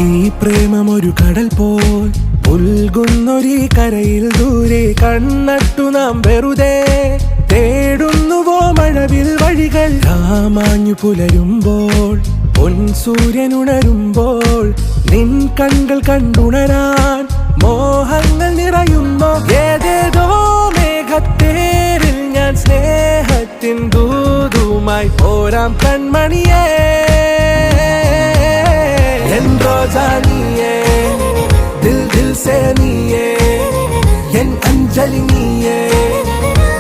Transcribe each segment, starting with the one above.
ഈ പ്രേമമൊരു കടൽ പോൽ പുൽകുന്നൊരീ കരയിൽ ദൂരെ കണ്ണട്ടു നാം വെറുതെ തേടുന്നുവോ മഴവിൽ വഴികൾ. രാമാഞ്ഞു പുലരുമ്പോൾ പൊൻസൂര്യനുണരുമ്പോൾ നിൻ കണ്ണുകൾ കണ്ടുണരാൻ മോഹങ്ങൾ നിറയുന്നു. ഏതേതോ മേഘത്തേരിൽ ഞാൻ സ്നേഹത്തിൻ ദൂതുമായി പോരാം കൺമണിയേ. എൻ റോജാ നീയേ, ദിൽ ദിൽ സേ നീയേ, എൻ അഞ്ജലി നീയേ,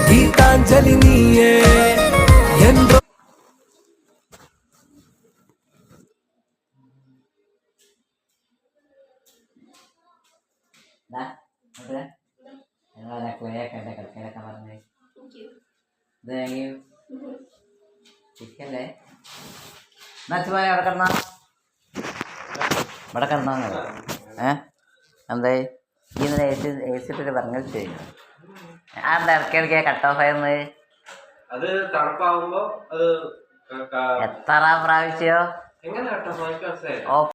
ഗീതാഞ്ജലി നീയേ. എൻ ഇവിടെ കിടന്നോ എന്തായി ഈ ഇന്നലെ എ സി ഇട്ടിട്ട് പറഞ്ഞു ചെയ്യും. അതെന്താ ഇടയ്ക്കിടയ്ക്ക് കട്ട് ഓഫ് ആയിരുന്നു? അത് തണുപ്പാവുമ്പോ അത് എത്ര പ്രാവശ്യോ എങ്ങനെ കട്ട് ഓഫ്